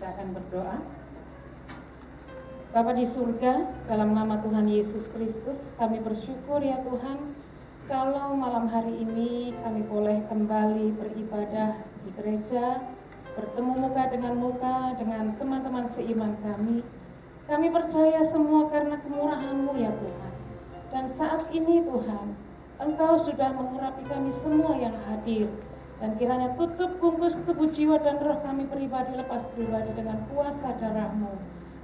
Kita akan berdoa. Bapa di surga, dalam nama Tuhan Yesus Kristus, kami bersyukur ya Tuhan, kalau malam hari ini kami boleh kembali beribadah di gereja, bertemu muka dengan teman-teman seiman kami. Kami percaya semua karena kemurahan-Mu ya Tuhan. Dan saat ini Tuhan, Engkau sudah mengurapi kami semua yang hadir. Dan kiranya tutup bungkus tubuh jiwa dan roh kami pribadi lepas pribadi dengan kuasa darah-Mu.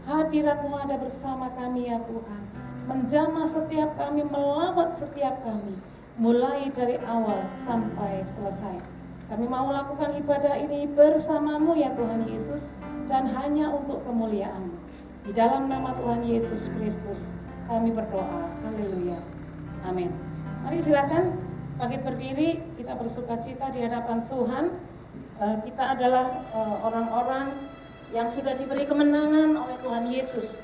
Hadirat-Mu ada bersama kami ya Tuhan, menjamah setiap kami, melawat setiap kami, mulai dari awal sampai selesai. Kami mau lakukan ibadah ini bersama-Mu ya Tuhan Yesus, dan hanya untuk kemuliaan-Mu. Di dalam nama Tuhan Yesus Kristus kami berdoa, haleluya, amin. Mari silakan bangkit berdiri, kita bersukacita di hadapan Tuhan. Kita adalah orang-orang yang sudah diberi kemenangan oleh Tuhan Yesus.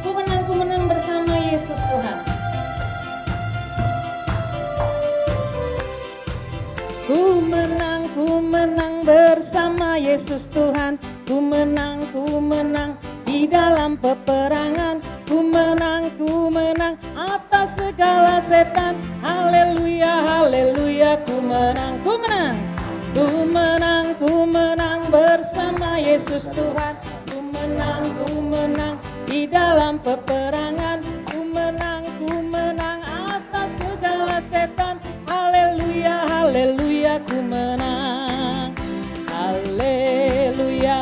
Ku menang bersama Yesus Tuhan. Ku menang bersama Yesus Tuhan. Ku menang di dalam peperangan. Ku menang atas segala setan. Haleluya, haleluya, ku menang. Ku menang bersama Yesus Tuhan. Ku menang di dalam peperangan. Ku menang atas segala setan. Haleluya, haleluya, ku menang. Haleluya,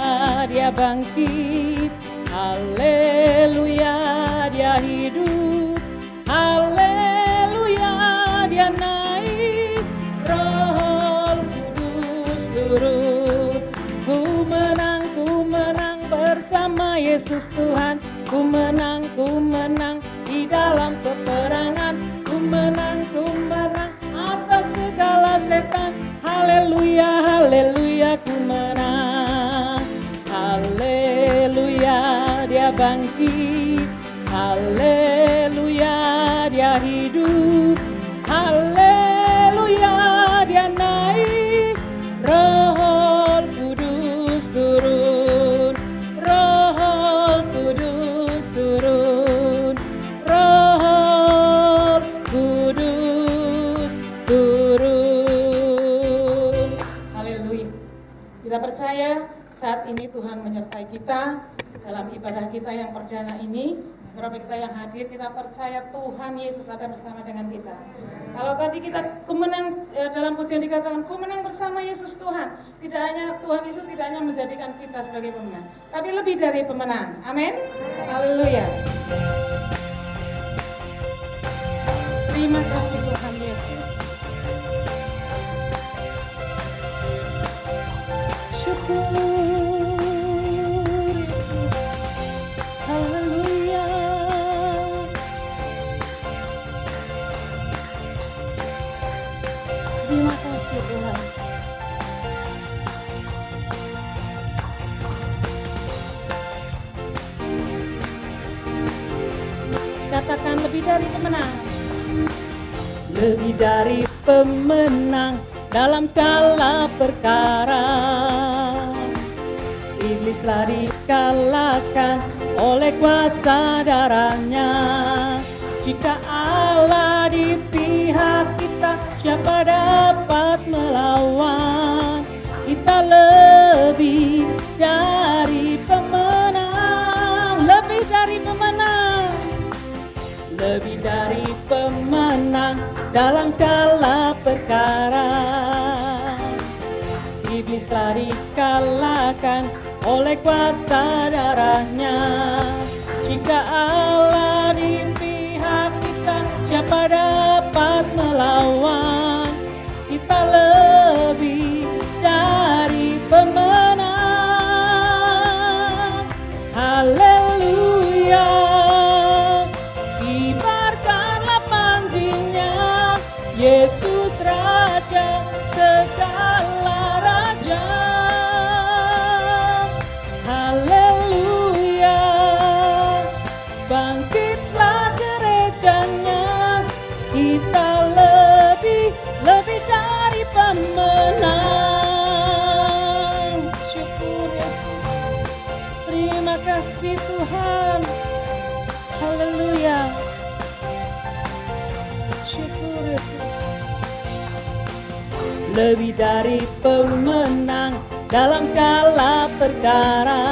Dia bangkit. Haleluya, Dia hidup. Haleluya, Dia naik. Roh Kudus turun. Ku menang bersama Yesus Tuhan. Ku menang di dalam peperangan. Ku menang atas segala setan. Haleluya, haleluya, ku menang. Haleluya, Dia bangkit. Haleluya, Dia hidup. Haleluya, Dia naik. Roh Kudus turun. Roh Kudus turun. Roh Kudus turun. Haleluya. Kita percaya saat ini Tuhan menyertai kita dalam ibadah kita yang perdana ini. Beberapa kita yang hadir, kita percaya Tuhan Yesus ada bersama dengan kita. Kalau tadi kita kumenang dalam pujian dikatakan kumenang bersama Yesus Tuhan, tidak hanya Tuhan Yesus tidak hanya menjadikan kita sebagai pemenang, tapi lebih dari pemenang. Amin. Haleluya. Terima kasih Tuhan Yesus. Syukur. Katakan lebih dari pemenang. Lebih dari pemenang dalam segala perkara. Iblis telah dikalahkan oleh kuasa darahnya. Jika Allah di pihak kita, siapa dapat melawan? Kita lebih dari pemenang. Lebih dari pemenang. Lebih dari pemenang dalam segala perkara. Iblis telah dikalahkan oleh kuasa darahnya. Jika Allah di pihak kita, siapa dapat melawan? Kita lebih dari pemenang. Haleluya. Yesus Raja segala raja. Haleluya. Bangkitlah gerejanya. Kita lebih dari pemenang. lebih dari pemenang dalam segala perkara.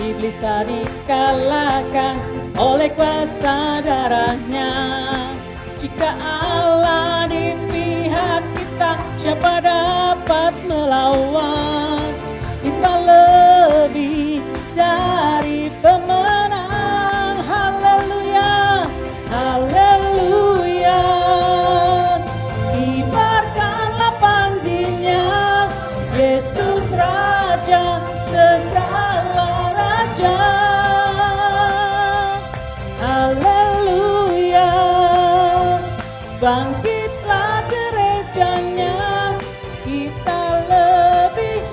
Iblis tak dikalahkan oleh kuasa darahnya. Jika Allah di pihak kita, siapa dapat melawan? Kita lebih dari pemenang. Haleluya, haleluya. Kibarkanlah panjinya, Yesus Raja, segala raja. Haleluya. Bangkitlah gerejanya, kita lebih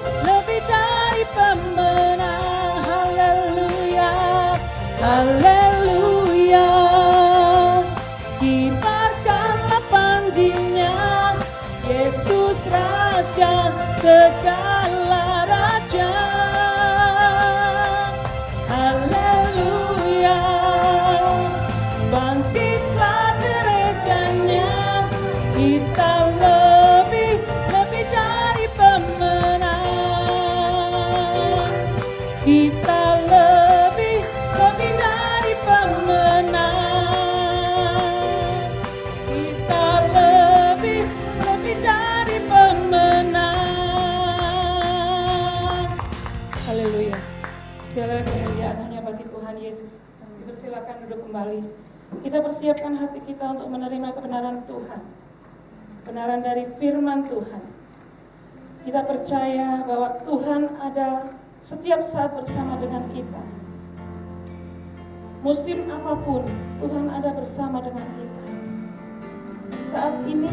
dari pemenang. Haleluya, haleluya. Kibarkanlah panjinya, Yesus Raja, segala raja. Haleluya. Bangkitlah gerejanya, kita lebih dari pemenang. Kita lebih dari pemenang. Kita lebih dari pemenang. Haleluya. Segala kemuliaan hanya bagi Tuhan Yesus. Dipersilakan duduk kembali. Kita persiapkan hati kita untuk menerima kebenaran Tuhan, kebenaran dari firman Tuhan. Kita percaya bahwa Tuhan ada setiap saat bersama dengan kita. Musim apapun, Tuhan ada bersama dengan kita. Saat ini,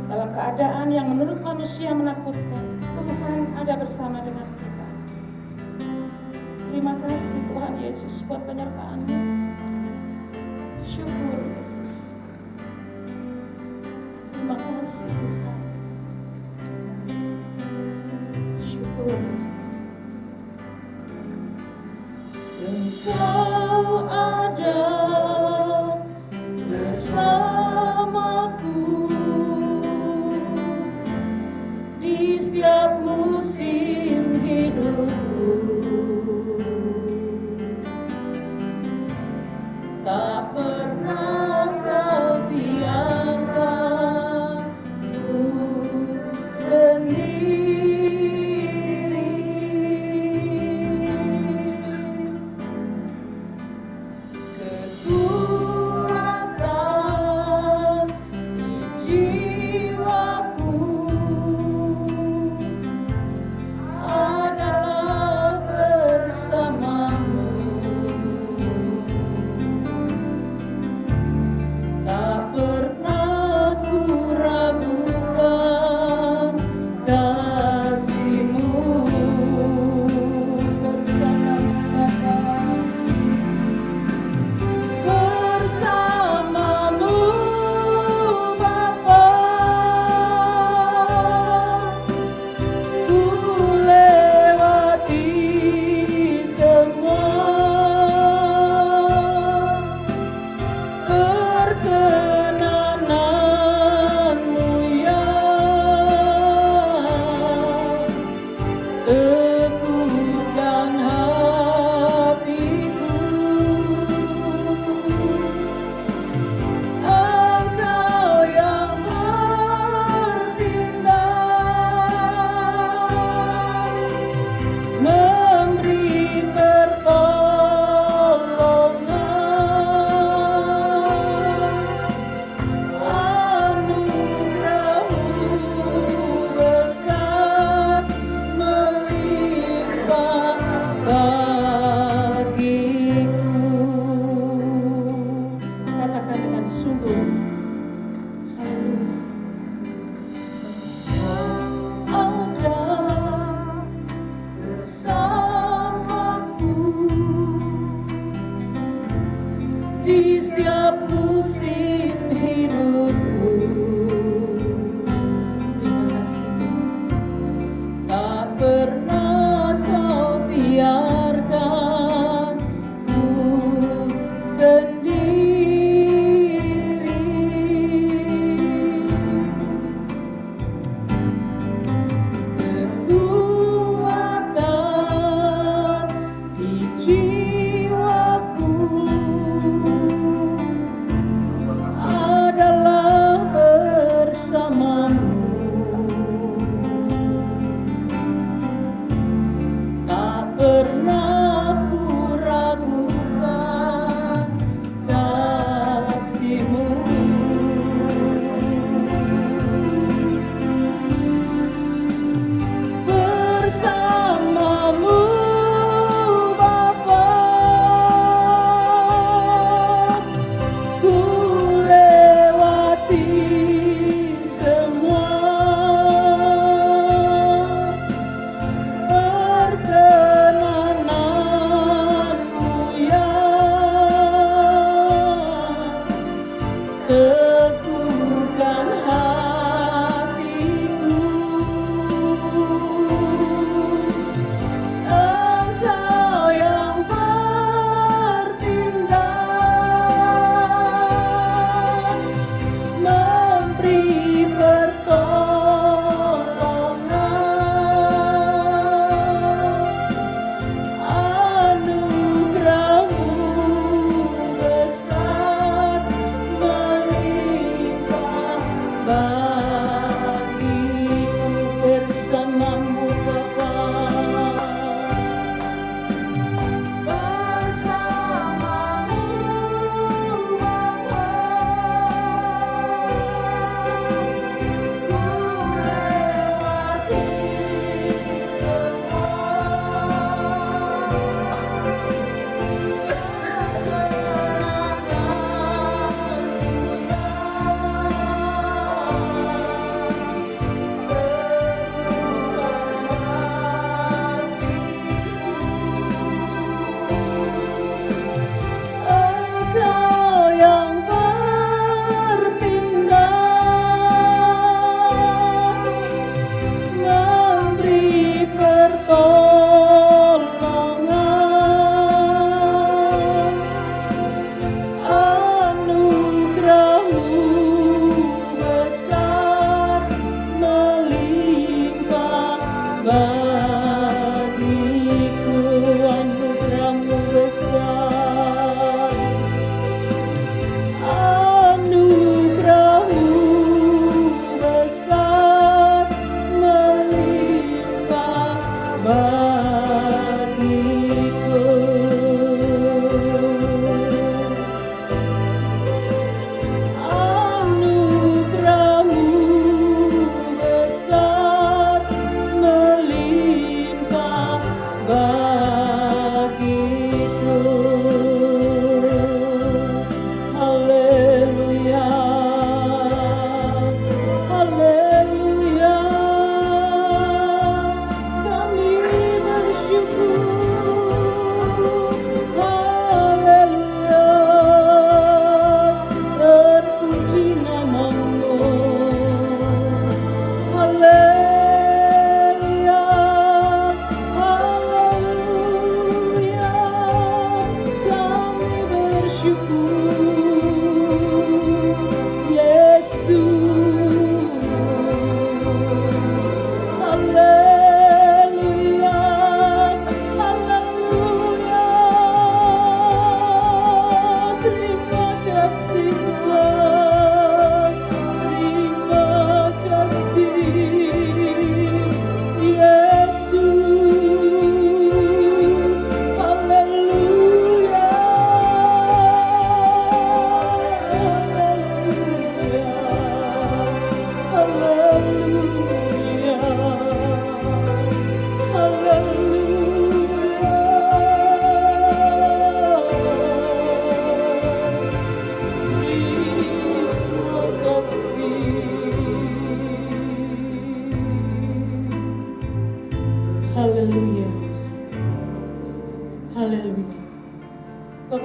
dalam keadaan yang menurut manusia menakutkan, Tuhan ada bersama dengan kita. Terima kasih Tuhan Yesus buat penyertaan-Mu. Syukur Yesus. Terima kasih Tuhan. Syukur Yesus. Engkau ada bersamaku di setiap musim hidupku. Tak pernah Kau biarkan ku sendiri. Kekuatan di jiwaku adalah bersamamu.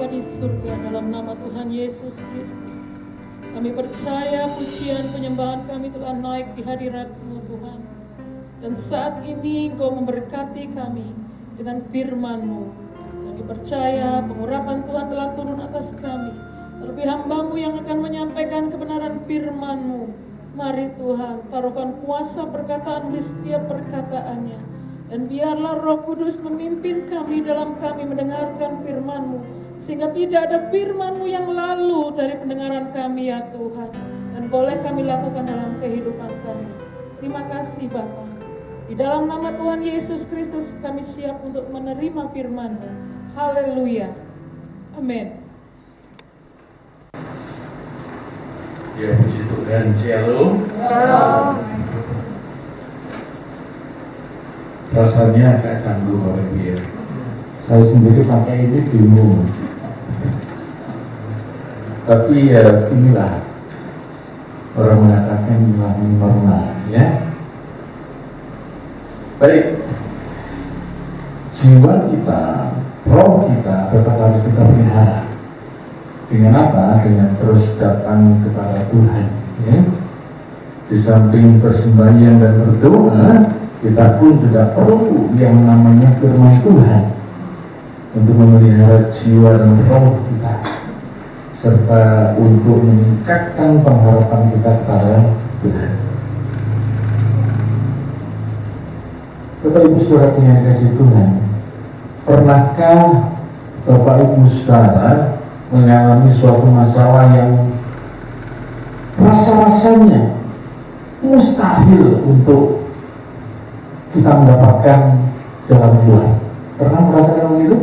Bapa di surga, dalam nama Tuhan Yesus Kristus, kami percaya pujian penyembahan kami telah naik di hadirat-Mu Tuhan. Dan saat ini Engkau memberkati kami dengan firman-Mu. Kami percaya pengurapan Tuhan telah turun atas kami. Terlebih hamba-Mu yang akan menyampaikan kebenaran firman-Mu. Mari Tuhan, taruhkan kuasa perkataan di setiap perkataannya. Dan biarlah Roh Kudus memimpin kami dalam kami mendengarkan firman-Mu. Sehingga tidak ada firman-Mu yang lalu dari pendengaran kami ya Tuhan. Dan boleh kami lakukan dalam kehidupan kami. Terima kasih Bapa. Di dalam nama Tuhan Yesus Kristus kami siap untuk menerima firman-Mu. Haleluya. Amin. Ya puji Tuhan, shalom. Rasanya agak canggung Bapak Ibu ya. Saya sendiri pakai ini bingung. Tapi ya inilah orang mengatakan normal ya. Baik, jiwa kita, roh kita tetap harus kita pelihara. Dengan apa? Dengan terus datang kepada Tuhan ya. Di samping persembahyan dan berdoa, kita pun juga perlu yang namanya firman Tuhan untuk memelihara jiwa dan roh kita, serta untuk meningkatkan pengharapan kita kepada Tuhan. Bapak Ibu Saudara yang dikasihi Tuhan, pernahkah Bapak Ibu Saudara mengalami suatu masalah yang rasa-rasanya mustahil untuk kita mendapatkan jalan keluar? Pernah merasakan begitu?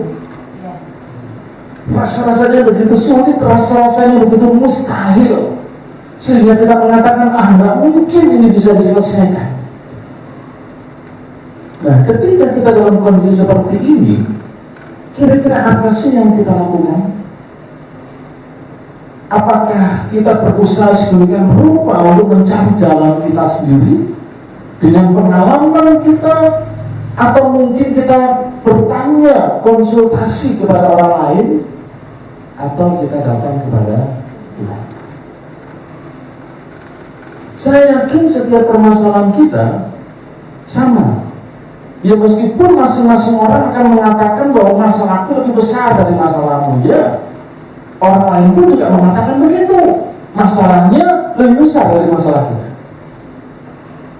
Rasa-rasanya begitu sulit, rasa-rasanya begitu mustahil, sehingga kita mengatakan, nggak mungkin ini bisa diselesaikan. Nah, ketika kita dalam kondisi seperti ini, kira-kira apa sih yang kita lakukan? Apakah kita berusaha sedemikian rupa untuk mencari jalan kita sendiri dengan pengalaman kita, atau mungkin kita bertanya, konsultasi kepada orang lain, atau kita datang kepada Tuhan? Saya yakin setiap permasalahan kita sama. Ya meskipun masing-masing orang akan mengatakan bahwa masalahku lebih besar dari masalahmu, ya. Orang lain pun juga mengatakan begitu. Masalahnya lebih besar dari masalah kita.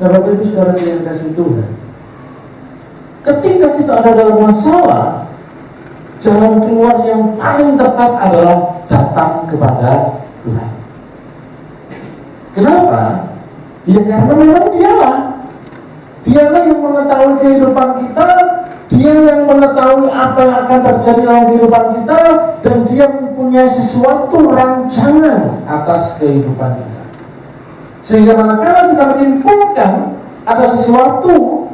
Nah, Bapak Ibu Saudara yang dikasihi Tuhan, ketika kita ada dalam masalah, jalan keluar yang paling tepat adalah datang kepada Tuhan. Kenapa? Ya karena memang Dialah yang mengetahui kehidupan kita, Dia yang mengetahui apa yang akan terjadi dalam kehidupan kita, dan Dia mempunyai sesuatu rancangan atas kehidupan kita. Sehingga manakala kita menyimpulkan ada sesuatu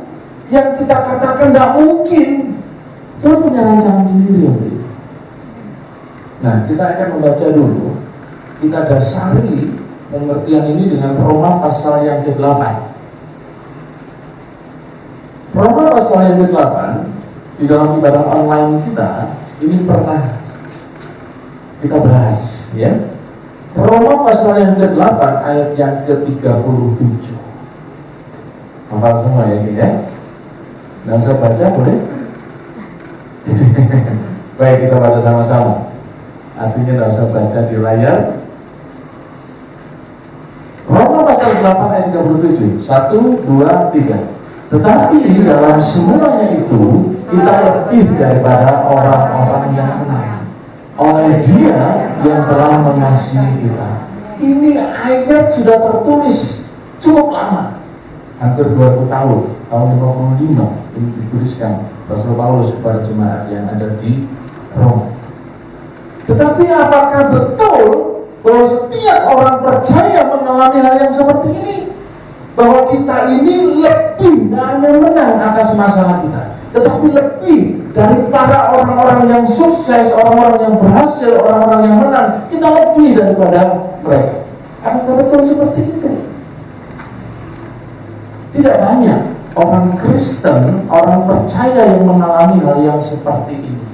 yang kita katakan tidak mungkin, Tuhan punya rancangan sendiri untuk itu. Nah, kita akan membaca dulu, kita dasari pengertian ini dengan Roma pasal yang ke-8. Roma pasal yang ke-8 di dalam ibadah online kita ini pernah kita bahas ya. Roma pasal yang ke-8 ayat yang ke-37. Hafal semua ya ini ya. Nah, saya baca boleh? Baik, kita baca sama-sama. Artinya tidak usah baca di layar. Roma pasal 8 ayat 37. 1, 2, 3. Tetapi dalam semuanya itu kita lebih daripada orang-orang yang menang oleh Dia yang telah mengasihi kita. Ini ayat sudah tertulis cukup lama, hampir 20 tahun, tahun 55 ini dituliskan Rasul Paulus kepada jemaat yang ada di Roma. Tetapi apakah betul bahwa setiap orang percaya mengalami hal yang seperti ini? Bahwa kita ini lebih, tidak hanya menang atas masalah kita, tetapi lebih dari para orang-orang yang sukses, orang-orang yang berhasil, orang-orang yang menang. Kita lebih daripada mereka. Apakah betul seperti itu? Tidak banyak orang Kristen, orang percaya yang mengalami hal yang seperti ini.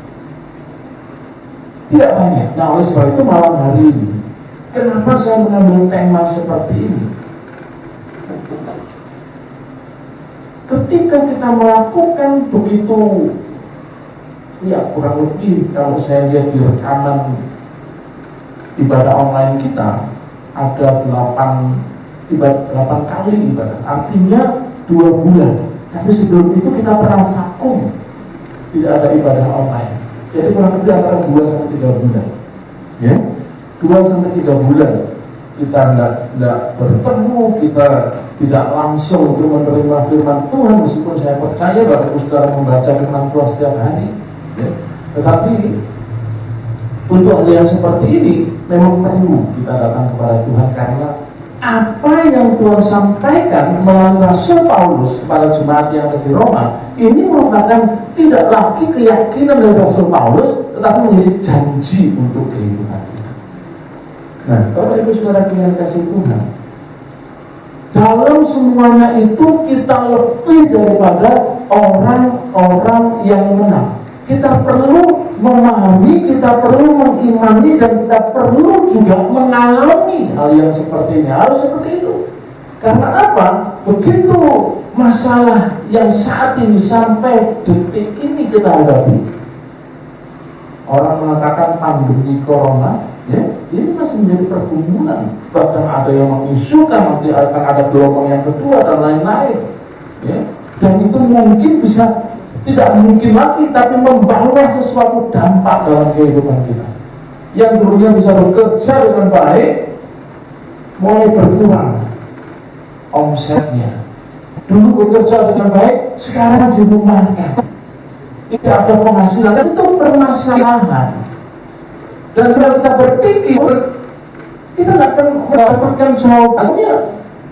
Tidak banyak. Nah, oleh sebab itu malam hari ini, kenapa saya mengambil tema seperti ini? Ketika kita melakukan begitu, ya kurang lebih kalau saya lihat di rekaman ibadah online kita, ada 8 kali ibadah, artinya 2 bulan. Tapi sebelum itu kita pernah vakum, tidak ada ibadah online. Jadi kurang lebih antara 2-3 bulan, ya, 2-3 bulan kita tidak bertemu, kita tidak langsung untuk menerima firman Tuhan, meskipun saya percaya bahwa saudara membaca firman Tuhan setiap hari, ya. Tetapi untuk hal yang seperti ini memang perlu kita datang kepada Tuhan, karena apa yang Tuhan sampaikan melalui Rasul Paulus kepada jemaat yang ada di Roma ini merupakan tidak lagi keyakinan dari Rasul Paulus, tetapi menjadi janji untuk kehidupan kita. Nah, Bapak Ibu Saudara yang kasih Tuhan, dalam semuanya itu kita lebih daripada orang-orang yang menang. Kita perlu memahami, kita perlu mengimani, dan kita perlu juga mengalami hal yang seperti ini. Harus seperti itu. Karena apa? Begitu masalah yang saat ini sampai detik ini kita hadapi, orang mengatakan pandemi corona, ya, ini masih menjadi pergumulan. Bahkan ada yang mengisukan nanti akan ada gelombang yang kedua dan lain-lain, ya. Dan itu mungkin bisa, tidak mungkin lagi, tapi membawa sesuatu dampak dalam kehidupan kita. Yang dulunya bisa bekerja dengan baik, mulai berkurang omsetnya. Dulu bekerja dengan baik, sekarang dirumahkan, tidak ada penghasilan. Itu permasalahan. Dan kalau kita berpikir, kita akan mendapatkan jawabannya.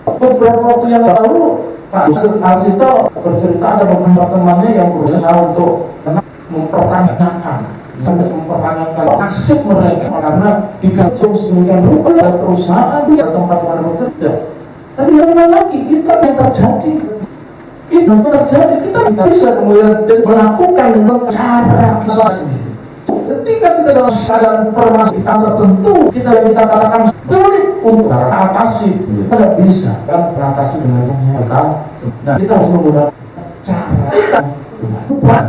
Beberapa waktu yang lalu, Pak Ustaz Arsito bercerita ada beberapa temannya yang berusaha untuk mempertanyakan nasib mereka, karena digabung sedemikian rupa dari perusahaan di tempat mana bekerja. Tapi yang lagi itu yang terjadi, itu terjadi, kita tidak bisa kemudian melakukan dengan cara kita sendiri. Ketika kita dalam keadaan permasalahan tertentu, kita katakan sulit untuk atasi, kita tidak bisa kan mengatasi dengan cara. Nah, kita harus menggunakan cara kita. Tuhan,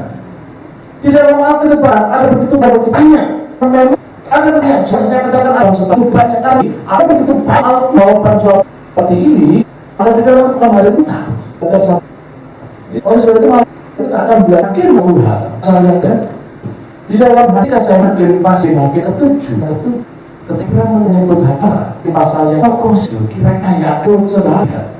di dalam Alkitab ada begitu banyak, ada banyak. Saya katakan ada satu banyak kali, ada begitu banyak jawaban-jawaban seperti ini ada di dalam Alkitab kita. Oleh sebab itu kita akan belajar melihat misalnya di dalam hati saya makin masih mungkin ketujuh ketika menyebut hati di pasal yang bagus, kira-kira aku sedangkan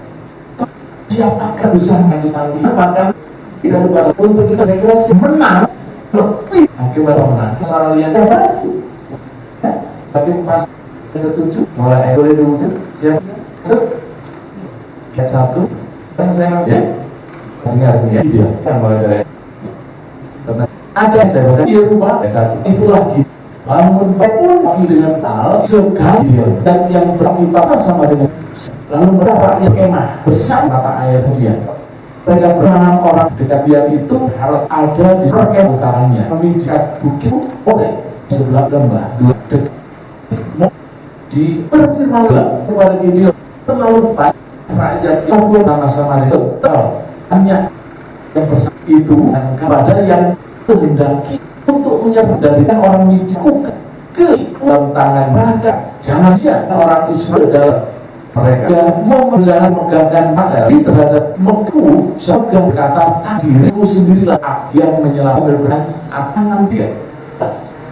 siapakah bisa menanti bahkan tidak lupa untuk kita kira menang lebih akibat menang pasal yang baru, tapi pasal yang ketujuh mulai boleh dulu siap ayat 1 kan saya masih dengar ya dia kan mulai dari ada saya baca di rumah ayat 1 itu lagi bangun pun lagi dengan tal sekali dia dan yang berakibat sama dengan lalu mereka yang kemah besar mata air dia mereka berenam orang dekat dia itu harus ada di perkem utaranya kami dekat bukit oleh sebelah lembah dua dekat di perfirman kepada dia terlalu banyak rakyat yang sama-sama itu hanya yang bersama itu kepada yang kehendaki untuk menyerah dari orang Midian ke dalam tangan mereka. Jangan dia orang Israel dalam mereka yang jangan megangkan mata terhadap mengku surga berkata dirimu sendirilah yang menyelamatkan akan dia.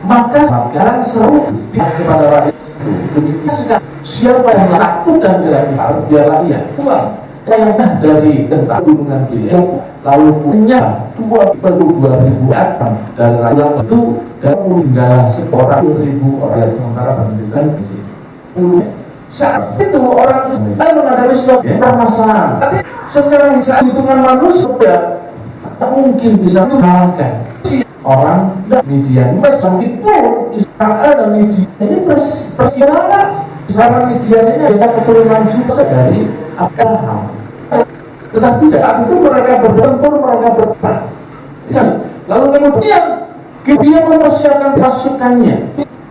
Maka sekarang seru kepada rakyat demikian siapa yang takut dan tidak biarlah dia pulang kayaknya dari tentang gunungan Gilead lalu punya 22.000 akan dan rakyat itu dan meninggal seorang 1.000 orang yang sementara pendidikan di sini. Saat itu orang Israel menghadapi suatu permasalahan. Tapi secara hitungan manusia tak mungkin bisa mengalahkan orang dan Midian. Meskipun Israel dan Midian ini persidangan. Sekarang Midian ini adalah keturunan juga dari Abraham. Tetapi saat itu mereka bertempur, mereka berperang. Lalu kemudian dia mempersiapkan pasukannya.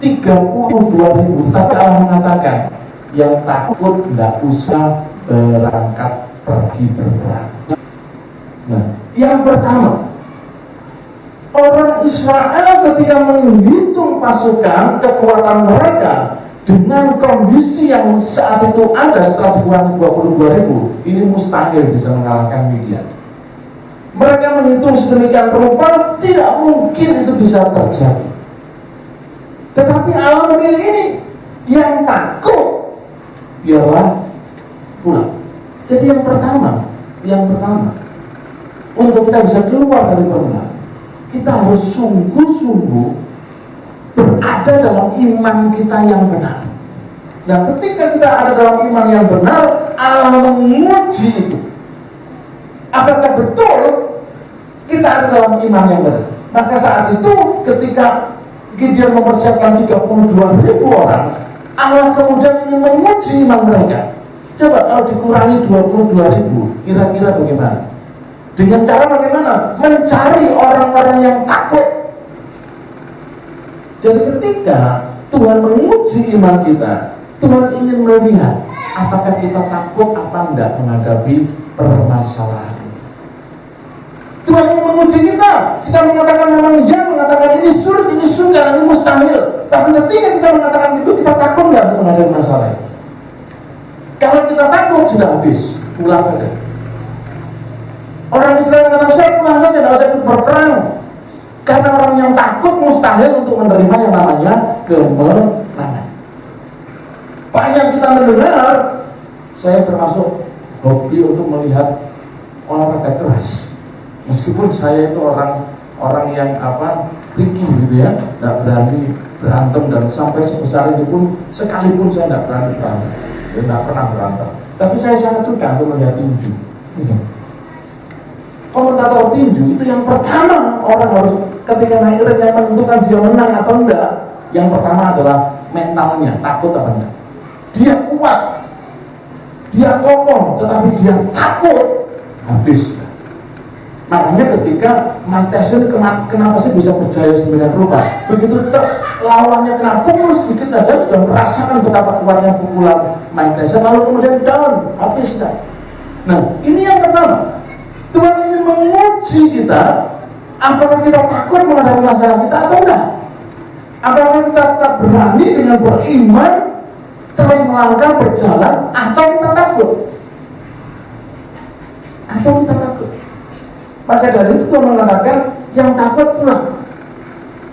32.000, tapi Allah mengatakan yang takut tidak usah berangkat pergi berperang. Nah, yang pertama, orang Israel ketika menghitung pasukan kekuatan mereka dengan kondisi yang saat itu ada setelah dikurangi 22.000, ini mustahil bisa mengalahkan Midian. Mereka menghitung sedemikian rupa, tidak mungkin itu bisa terjadi. Tetapi Allah memilih ini, yang takut biarlah pulang. Jadi yang pertama, untuk kita bisa keluar dari pemenang, kita harus sungguh-sungguh berada dalam iman kita yang benar. Nah, ketika kita ada dalam iman yang benar, Allah menguji itu. Apakah betul kita ada dalam iman yang benar? Maka saat itu ketika Gideon mempersiapkan 32.000 orang, Allah kemudian ingin menguji iman mereka. Coba kalau dikurangi 22.000, kira-kira bagaimana? Dengan cara bagaimana? Mencari orang-orang yang takut. Jadi ketika Tuhan menguji iman kita, Tuhan ingin melihat apakah kita takut apa enggak menghadapi permasalahan. Tuhan ingin menguji kita. Kita mengatakan memang ya, mengatakan ini sulit, ini sukar, ini mustahil. Tapi ketika kita mengatakan itu, kita takut enggak untuk menghadapi masalah itu? Kalau kita takut, sudah habis, pulang saja. Orang Israel mengatakan, saya pulang saja, tidak usah ikut berperang. Karena orang yang takut mustahil untuk menerima yang namanya kemenangan. Banyak kita mendengar, saya termasuk hobi untuk melihat olahraga keras. Meskipun saya itu orang yang tricky gitu ya, tidak berani berantem, dan sampai sebesar itu pun sekalipun saya tidak berani berantem, tidak pernah berantem. Tapi saya sangat suka untuk melihat tinju. Komentator tinju itu yang pertama orang harus ketika naik ring yang menentukan dia menang atau enggak, yang pertama adalah mentalnya, takut apa enggak. Dia kuat, dia kokoh, tetapi dia takut, habis. Makanya ketika Mike Tyson kenapa sih bisa berjaya sedemikian rupa? Begitu lawannya kena pukul sedikit saja sudah merasakan betapa kuatnya pukulan Mike Tyson, lalu kemudian down, habis dah. Nah, ini yang pertama. Tuhan ingin menguji kita, apakah kita takut menghadapi masalah kita atau enggak? Apakah kita tetap berani dengan beriman terus melangkah berjalan, atau kita takut? Maka dari itu Tuhan mengatakan yang takut pulang.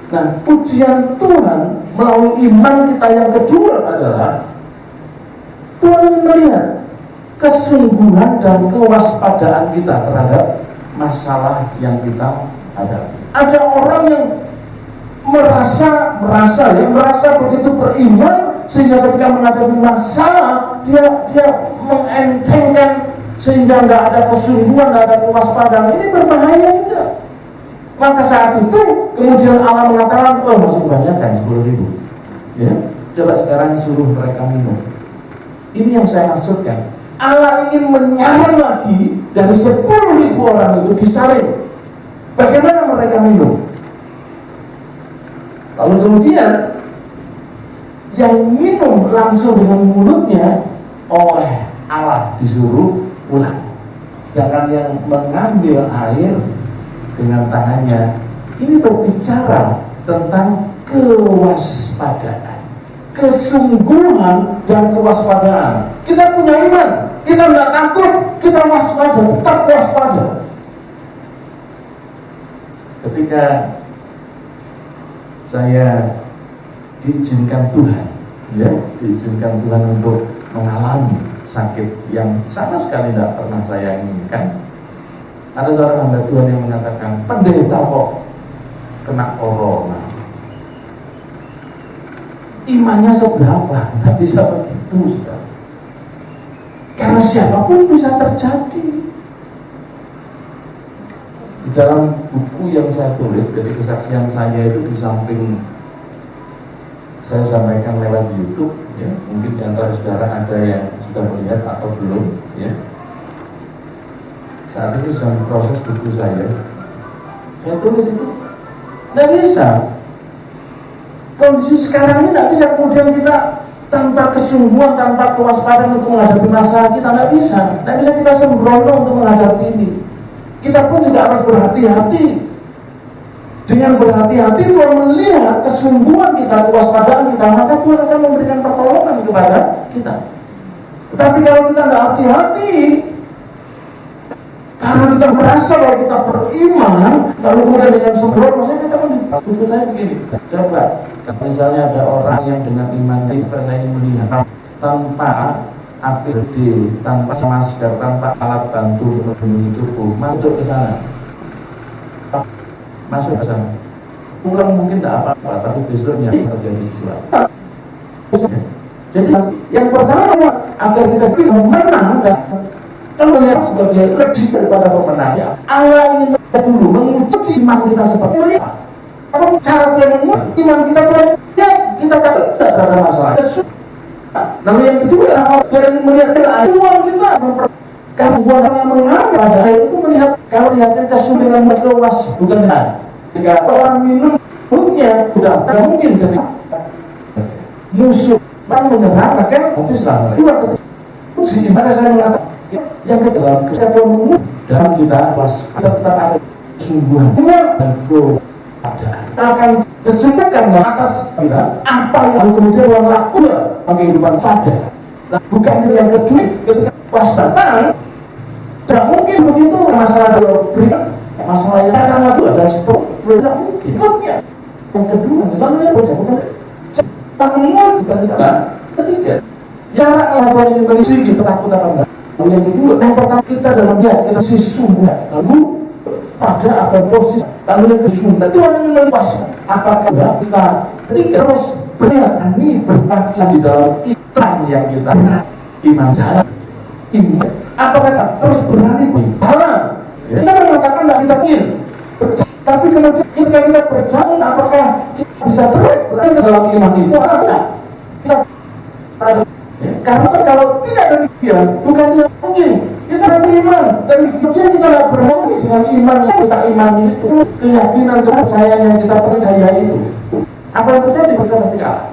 Nah, ujian Tuhan melalui iman kita yang kedua adalah Tuhan ingin melihat kesungguhan dan kewaspadaan kita terhadap masalah yang kita hadapi. Ada orang yang merasa begitu beriman sehingga ketika menghadapi masalah dia mengentengkan, sehingga nggak ada kesungguhan, nggak ada kewaspadaan. Ini berbahaya enggak? Maka saat itu kemudian Allah mengatakan, oh masih banyak kan 10.000. Ya, coba sekarang suruh mereka minum. Ini yang saya maksudkan. Allah ingin menyalin lagi dari 10.000 orang itu disalin. Bagaimana mereka minum? Lalu kemudian yang minum langsung dengan mulutnya oleh Allah disuruh pulang. Sedangkan yang mengambil air dengan tangannya ini berbicara tentang kewaspadaan, kesungguhan dan kewaspadaan. Kita punya iman, kita tidak takut, kita waspada, tetap waspada. Ketika saya diizinkan Tuhan untuk mengalami sakit yang sama sekali tidak pernah saya inginkan, ada seorang hamba Tuhan yang mengatakan, pendeta kok kena corona, imannya seberapa? Nggak bisa begitu, saudara. Karena siapapun bisa terjadi. Di dalam buku yang saya tulis, dari kesaksian saya itu di samping saya sampaikan lewat YouTube, ya, mungkin di antara saudara ada yang sudah melihat atau belum, ya. Saat ini sedang proses buku saya tulis itu, tidak bisa. kondisi sekarang ini tidak bisa kemudian kita tanpa kesungguhan, tanpa kewaspadaan untuk menghadapi masalah kita, tidak bisa kita sembrono untuk menghadapi ini. Kita pun juga harus berhati-hati. Dengan berhati-hati Tuhan melihat kesungguhan kita, kewaspadaan kita, maka Tuhan akan memberikan pertolongan kepada kita. Tetapi kalau kita tidak hati-hati, karena kita merasa bahwa kita beriman, lalu kemudian dengan sembrono, maksudnya kita kan butuh saya begini. Coba, misalnya ada orang yang dengan iman saya ingin melihat tanpa APD, tanpa masker, tanpa alat bantu melindungi tubuh, masuk ke sana. Masuk ke sana. Pulang mungkin tidak apa-apa, tapi besoknya terjadi sesuatu. Jadi yang pertama agar kita bisa menang dan melihat sebagai lebih daripada pemenang, Allah ingin dulu menguji iman kita seperti ini. Apa cara dia menguji iman kita? Ya kita tidak ada masalah. Lalu yang kedua, dia ingin melihat uang kita. Karena orang yang mengambil pada itu melihat, kalau lihatnya kesulitan berkewas, bukan hal. Jika orang minum punya sudah tidak mungkin ketika musuh menyerang, maka habis lah. Dua ketika maka saya mengatakan yang kedua, kesatuan menguji dalam kita kita tetap ada kesungguhan dan keadaan akan kesungguhan atas kita apa yang kemudian orang lakukan kehidupan sadar. Bukan yang kedua, ketika pas datang tidak mungkin begitu masalah beriman, masalah yang datang lagi ada stop, tidak mungkin. Yang kedua, lalu yang bukan bukan tidak. Ketiga, jarak Tuhan ini mengisi ketakutan anda. Lalu yang kedua, yang pertama kita dalam dia kita sungguh. Lalu pada apa posisi, lalu yang kedua Tuhan ingin melepas. Apakah kita ketiga terus berani bertahan di dalam iman yang kita iman jalan. Apakah kita terus berani berjalan? Kita mengatakan tidak kita ingin, tapi kemudian ketika kita berjalan, apakah kita bisa terus berani dalam iman itu? Kita karena kalau tidak demikian, bukan tidak mungkin kita beriman, tapi kemudian kita tidak berani dengan iman yang kita imani itu, keyakinan kepercayaan yang kita percaya itu. Apa yang terjadi? Kita pasti kalah.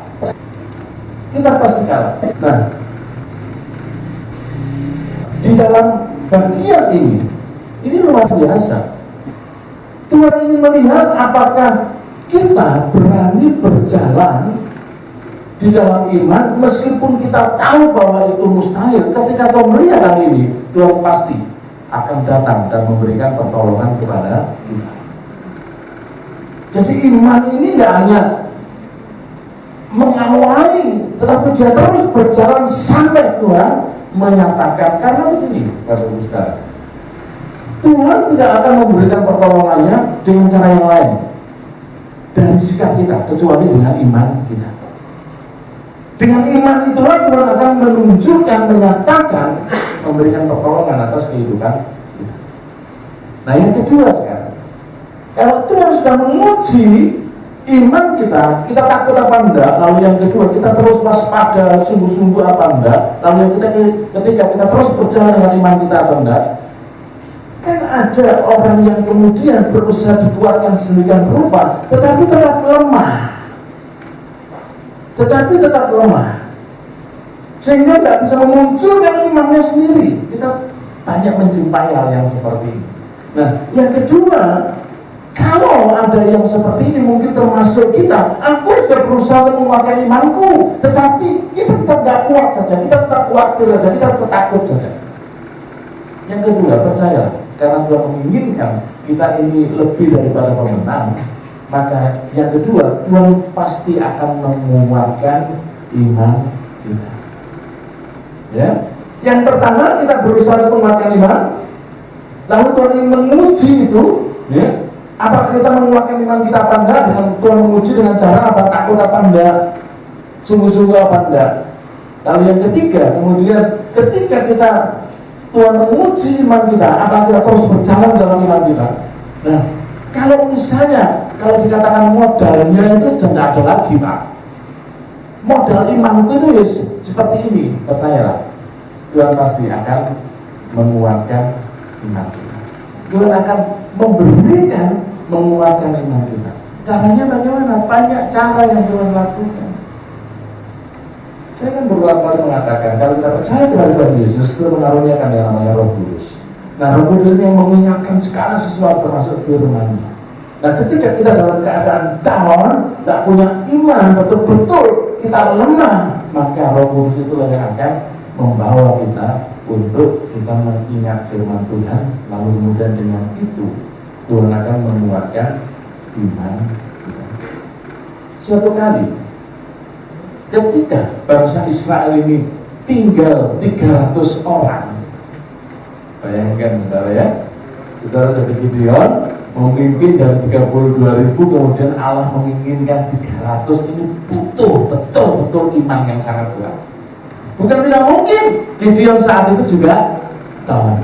Kita pasti kalah. Nah, di dalam bagian ini luar biasa. Tuhan ingin melihat apakah kita berani berjalan di dalam iman meskipun kita tahu bahwa itu mustahil. Ketika Tuhan melihat hal ini, Tuhan pasti akan datang dan memberikan pertolongan kepada kita. Jadi iman ini tidak hanya mengawali, tetapi dia terus berjalan sampai Tuhan menyatakan. Karena begini, Bapak Ibu sekalian, Tuhan tidak akan memberikan pertolongannya dengan cara yang lain dari sikap kita, kecuali dengan iman kita. Dengan iman itulah Tuhan akan menunjukkan, menyatakan, memberikan pertolongan atas kehidupan kita. Nah yang kedua sekarang, kalau Tuhan sudah menguji iman kita takut apa enggak? Lalu yang kedua, kita terus waspada, sungguh-sungguh apa enggak? Lalu yang ketika kita terus berjalan dengan iman kita apa enggak? Kan ada orang yang kemudian berusaha dikuatkan sedemikian rupa, tetapi tetap lemah, sehingga tidak bisa memunculkan imannya sendiri. Kita banyak menjumpai hal yang seperti ini. Nah, yang kedua, kalau ada yang seperti ini, mungkin termasuk kita, aku sudah berusaha menguatkan imanku, tetapi kita tetap tidak kuat saja, kita tetap khawatir saja, kita tetap takut saja. Yang kedua, percayalah, karena Tuhan menginginkan kita ini lebih daripada pemenang, maka yang kedua, Tuhan pasti akan menguatkan iman kita. Ya, yang pertama kita berusaha menguatkan iman, lalu Tuhan ingin menguji itu. Ya, apakah kita menguatkan iman kita apa enggak? Dengan Tuhan menguji dengan cara apa? Takut apa enggak? Sungguh-sungguh apa enggak? Lalu yang ketiga, kemudian ketika kita Tuhan menguji iman kita, apakah kita terus berjalan dalam iman kita? Nah, kalau misalnya, kalau dikatakan modalnya itu sudah tidak ada lagi, Pak. Modal imanku itu ya seperti ini, percayalah. Tuhan pasti akan menguatkan iman kita. Tuhan akan memberikan menguatkan iman kita. Caranya bagaimana? Banyak cara yang Tuhan lakukan. Saya kan berulang kali mengatakan, kalau kita percaya kepada Tuhan Yesus, itu mengaruniakan yang namanya Roh Kudus. Nah, Roh Kudus ini yang mengingatkan segala sesuatu termasuk firman-Nya. Nah, ketika kita dalam keadaan down, tidak punya iman, betul-betul kita lemah, maka Roh Kudus itulah yang akan membawa kita untuk kita mengingat firman Tuhan, lalu kemudian dengan itu Tuhan akan menguatkan iman kita. Suatu kali, ketika bangsa Israel ini tinggal 300 orang, bayangkan saudara ya, saudara dari Gideon memimpin dari 32.000, kemudian Allah menginginkan 300, ini butuh betul-betul iman yang sangat kuat. Bukan tidak mungkin, Gideon saat itu juga down.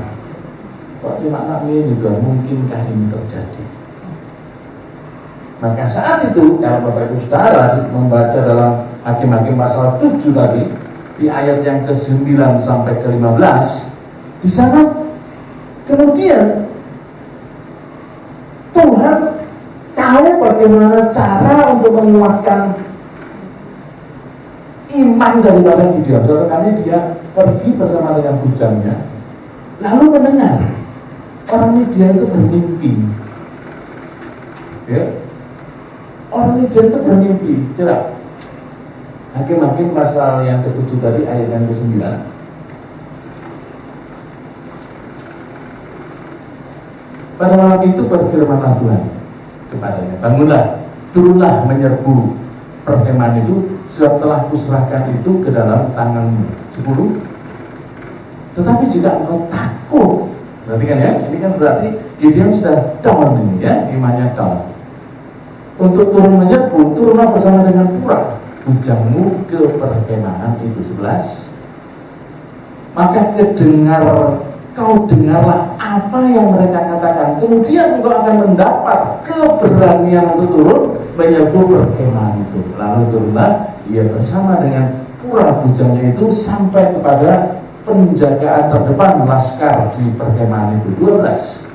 Kok cuma ini juga mungkinkah ini terjadi? Maka saat itu, kalau Bapak Ibu Saudara membaca dalam Hakim-Hakim pasal 7 tadi, di ayat yang ke-9 sampai ke-15, di sana kemudian Tuhan tahu bagaimana cara untuk menguatkan iman daripada Gideon. Suatu kali dia pergi bersama dengan bujangnya, lalu mendengar orang Midian itu bermimpi. Ya. Orang Midian itu bermimpi. Coba Hakim-Hakim pasal yang ke-7 tadi ayat yang ke-9. Pada malam itu berfirmanlah Tuhan kepadanya, bangunlah, turunlah menyerbu perkemahan itu, sebab telah kuserahkan itu ke dalam tanganmu. 10. Tetapi jika engkau takut, berarti kan ya, ini kan berarti Gideon sudah down ini ya, imannya down. Untuk turun menyerbu, turunlah bersama dengan pura bujangmu ke perkemahan itu. 11. Maka kau dengarlah apa yang mereka katakan, kemudian engkau akan mendapat keberanian untuk turun menyerbu perkemahan itu. Lalu turunlah ia bersama dengan pura bujangnya itu sampai kepada penjagaan terdepan laskar di perkemahan itu. 12.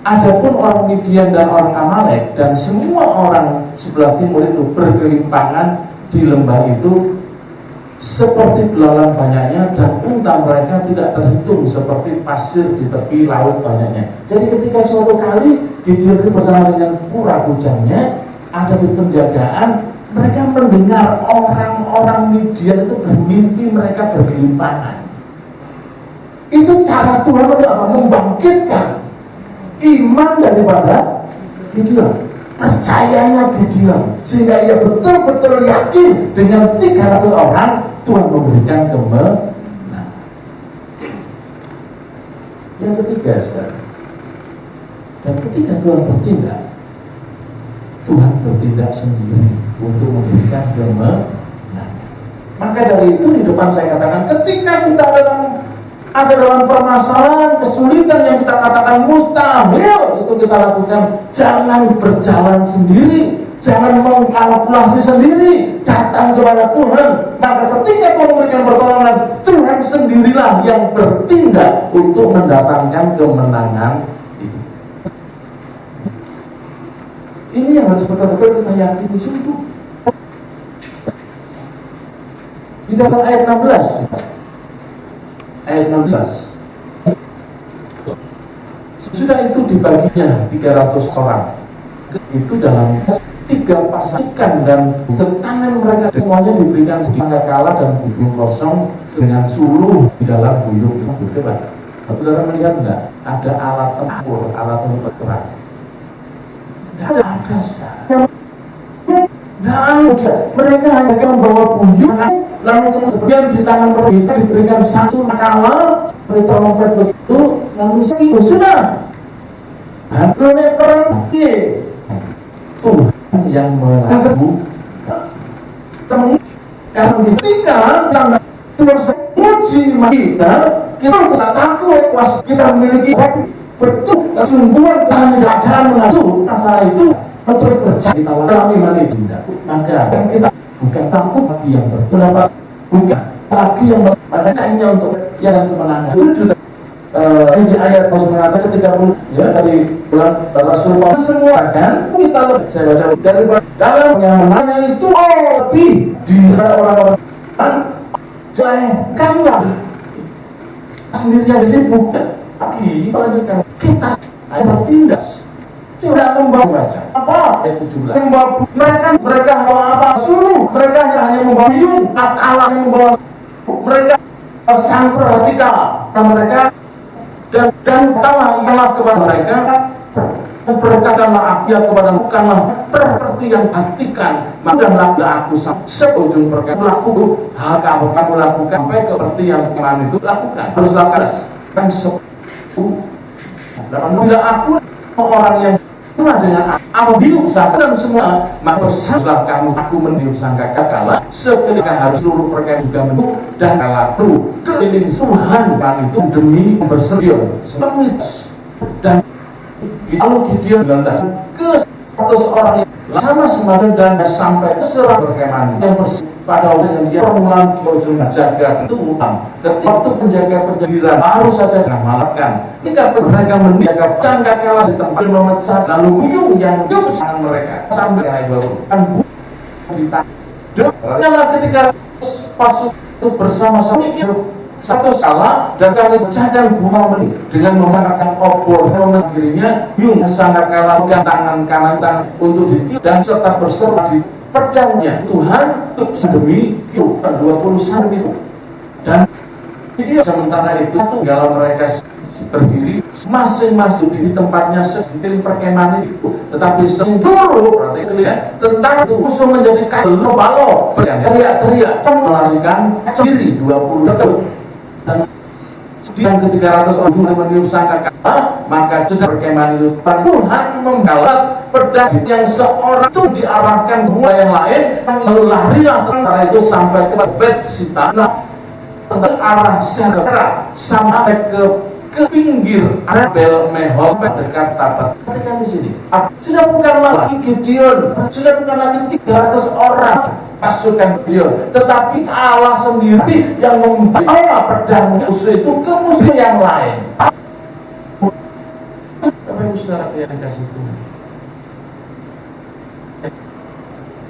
Adapun orang Midian dan orang Amalek dan semua orang sebelah timur itu bergelimpangan di lembah itu seperti belalang banyaknya, dan unta mereka tidak terhitung seperti pasir di tepi laut banyaknya. Jadi ketika suatu kali Gideon bersama dengan pura bujangnya ada di penjagaan, mereka mendengar orang-orang Midian itu bermimpi mereka bergelimpangan. Itu cara Tuhan untuk apa? Membangkitkan iman daripada Gideon, percayanya Gideon, sehingga ia betul-betul yakin dengan 300 orang Tuhan memberikan kemenangan. Yang ketiga, saudara, dan ketika Tuhan bertindak, Tuhan bertindak sendiri untuk memberikan kemenangan. Maka dari itu di depan saya katakan, ketika kita ada dalam permasalahan, kesulitan yang kita katakan mustahil itu kita lakukan, jangan berjalan sendiri, jangan mengkalkulasi sendiri, datang kepada Tuhan. Maka ketika Tuhan memberikan pertolongan, Tuhan sendirilah yang bertindak untuk mendatangkan kemenangan itu. Ini yang harus betul-betul kita yakini sungguh. Di dalam ayat 16, ayat 16, sudah itu dibaginya 300 orang itu dalam 3 pasukan, dan ke tangan mereka semuanya diberikan sangkakala dan buyung kosong dengan suluh di dalam buyung itu. Coba saudara melihat enggak ada alat tempur, alat untuk perang? Tidak ada, saudara. Tidak ada. Mereka hanya membawa buyung, lalu kemudian di tangan mereka diberikan satu kala seperti trompet begitu, lalu sudah. Lalu perang Tuhan yang melakukan karena ketika Tuhan menguji kita, kita bisa takut, kita memiliki betul sungguhan Tuhan tidak jangan mengatur masalah itu terus percaya kita dalam iman itu. Maka kita bukan takut lagi yang berpendapat, bukan lagi yang makanya untuk yang kemenangan. Di ayat mengatakan ketika ya dari bulan Rasul Paulus semua kan kita saya baca dari dalam yang menanya itu lebih di orang-orang janganlah sendirian, jadi bukan lagi melanjutkan kita bertindak tidak membawa apa ayat 17 membawa mereka apa suruh mereka hanya membawa biung Allah yang membawa mereka sang perhatikan mereka dan kalah kepada mereka berkatakanlah aku kepada bukanlah seperti yang hatikan makanya aku seujung perkara laku hal kamu lakukan sampai seperti yang kemarin itu lakukan harus lakukan kan dan bila aku orang yang cuma dengan ambil sangka dan semua maka bersalah kamu aku meniup sangka katalah seketika harus seluruh perkara juga menurut dan kalah tuh keliling Tuhan kan itu demi bersedia dan kalau Gideon ke 100 orang yang sama semakin dan sampai serah perkemahan yang pada waktu yang dia permulaan ujung jaga itu utang waktu penjaga penjagiran baru saja mengamalkan ketika mereka menjaga sangka kalah di tempat memecah lalu biung yang besar mereka sampai naik baru kan ditanya ketika pasukan itu bersama-sama satu salah dan kami pecahkan bunga meni dengan memakan obor mengirimnya biung sangka kalah tangan kanan untuk ditiup dan serta berserah di pedangnya Tuhan untuk demi itu 21 itu dan jadi sementara itu tinggal mereka berdiri masing-masing di tempatnya sekeliling perkemahan itu tetapi seluruh berarti tentang itu musuh menjadi kalah balo teriak-teriak melarikan diri 20 detik dan yang ke-300 orang meniup sangka kalah maka sudah perkemahan itu Tuhan membalas pedang yang seorang itu diarahkan ke yang lain lalu larilah tentara itu sampai ke Betsita ke arah Serah sampai ke pinggir Abel Mehol dekat Tabat. Perhatikan di sini sudah bukan lagi Gideon, sudah bukan lagi 300 orang pasukan Gideon, tetapi Allah sendiri yang membawa pedang musuh itu ke musuh yang lain. Bapak-Ibu saudara yang kasih Tuhan,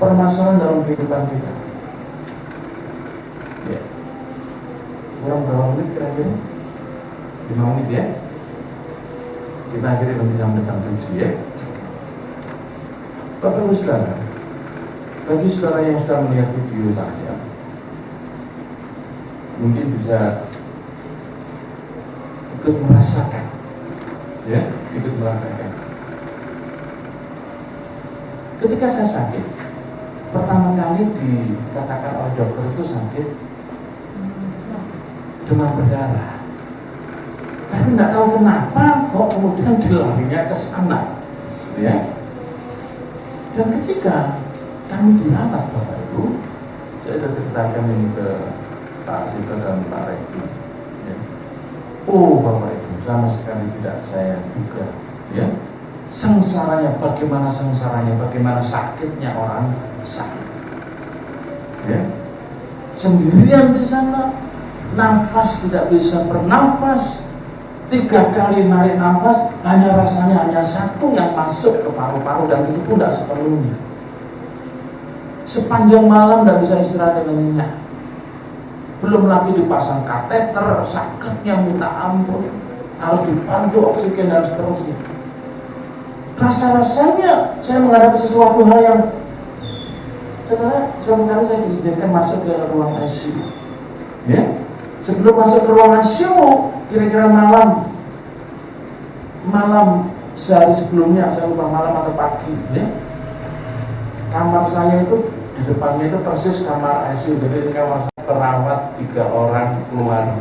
permasalahan dalam kehidupan kita ya kurang berapa menit kira-kira 5 menit ya kita akhiri bincang-bincang 7 ya. Bapak-Ibu saudara, bagi saudara yang sudah melihat video saya mungkin bisa ikut merasakan ya, ikut merasakan ketika saya sakit pertama kali dikatakan oleh dokter itu sakit demam berdarah, tapi nggak tahu kenapa kok kemudian dilarinya ke sana ya. Dan ketika kami dirawat Bapak Ibu, saya sudah ceritakan ini ke Pak Sito dan Pak Rekti ya. Oh Bapak Ibu, sama sekali tidak saya duga ya sengsaranya, bagaimana sakitnya orang sakit ya, sendirian di sana, nafas tidak bisa bernafas, 3 kali narik nafas rasanya hanya 1 yang masuk ke paru-paru dan itu pun tidak sepenuhnya. Sepanjang malam tidak bisa istirahat dengan nyenyak, belum lagi dipasang kateter, sakitnya minta ampun, harus dibantu oksigen dan seterusnya. Rasa-rasanya saya menghadapi sesuatu hal yang saudara, suatu kali saya diizinkan masuk ke ruang ICU ya. Sebelum masuk ke ruang ICU kira-kira malam sehari sebelumnya, saya lupa malam atau pagi ya, kamar saya itu di depannya itu persis kamar ICU. Jadi ini kamar saya perawat 3 orang keluar,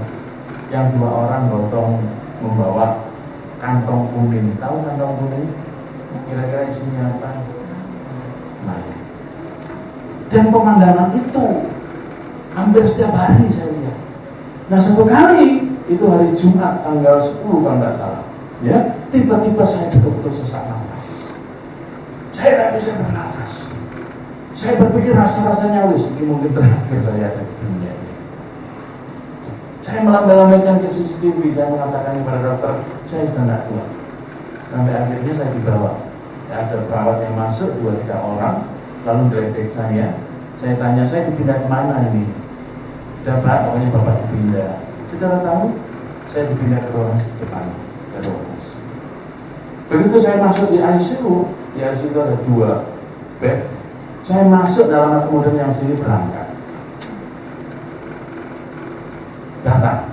yang 2 orang gotong membawa kantong kuning. Tahu kantong kuning? Kira-kira isinya apa? Nah, dan pemandangan itu hampir setiap hari saya lihat. Nah, satu kali itu hari Jumat tanggal 10 kalau nggak salah ya, tiba-tiba saya betul-betul sesak nafas, saya tidak bisa bernafas. Saya berpikir rasa-rasanya wis ini mungkin terakhir saya ada di dunia ini. Saya melambai-lambaikan ke CCTV, saya mengatakan kepada dokter, saya sudah tidak kuat. Sampai akhirnya saya dibawa. Ada perawat yang masuk, 2-3 orang, lalu direktur saya tanya, saya dipindah kemana ini? Sudah Pak, pokoknya Bapak dipindah. Saudara tahu, saya dipindah ke ruangan depan, ke ruangan. Begitu saya masuk di ICU itu ada 2 bed. Saya masuk dalam akomodir yang sini berangkat. Datang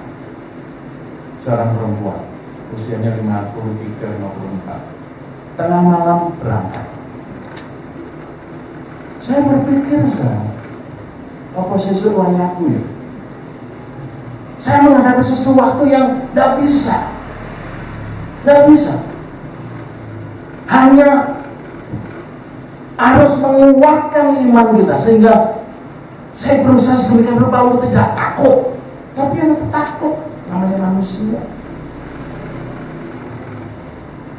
seorang perempuan, usianya 53-54, tengah malam berangkat. Saya berpikir, apa sesuatu aku ya? Saya menghadapi sesuatu yang tidak bisa. Hanya harus menguatkan iman kita, sehingga saya berusaha sedemikian rupa untuk tidak takut. Tapi yang takut namanya manusia.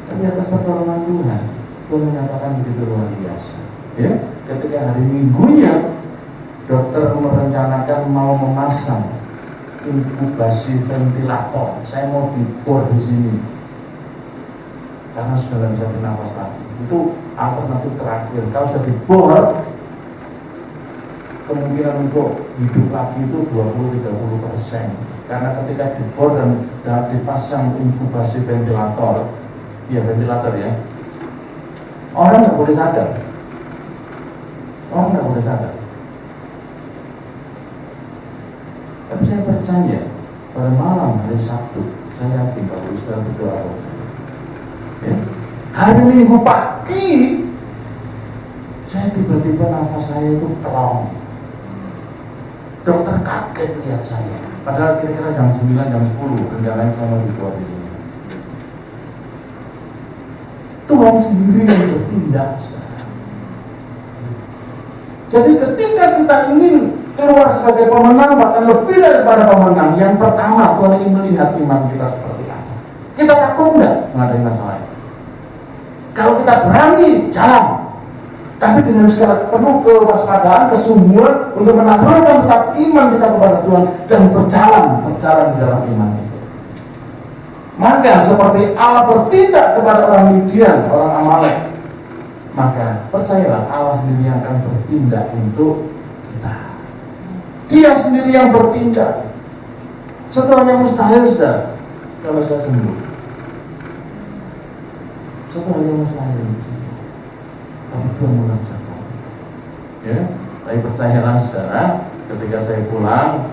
Tapi atas pertolongan Tuhan menyatakan begitu luar biasa. Ya, ketika hari Minggunya dokter merencanakan mau memasang inkubasi ventilator, saya mau dibor di sini karena sudah tidak bisa bernafas lagi. Itu alternatif terakhir. Kalau sudah dibor, kemungkinan untuk hidup lagi itu 20-30%. Karena ketika dibor dan dipasang inkubasi ventilator, orang nggak boleh sadar. Tapi saya percaya pada malam hari Sabtu, saya yakin kalau Ustaz berdoa, ya, hari Minggu pagi, saya tiba-tiba nafas saya itu pelong. Dokter kaget lihat saya. Padahal kira-kira jam 9, jam 10 rencananya saya mau dibuat di sini. Tuhan sendiri yang bertindak. Jadi ketika kita ingin keluar sebagai pemenang, bahkan lebih daripada pemenang, yang pertama Tuhan ingin melihat iman kita seperti apa. Kita takut enggak menghadapi masalah ini? Kalau kita berani jalan, tapi dengan segala penuh kewaspadaan, kesungguhan untuk menaklukkan tetap iman kita kepada Tuhan dan berjalan di dalam iman itu. Maka seperti Allah bertindak kepada orang Midian, orang Amalek, maka percayalah Allah sendiri yang akan bertindak untuk kita. Dia sendiri yang bertindak. Setelah yang mustahil sudah, kalau saya sembuh. Setelah yang mustahil, tapi Tuhan mengerjakan. Ya, tapi percayalah saudara, ketika saya pulang,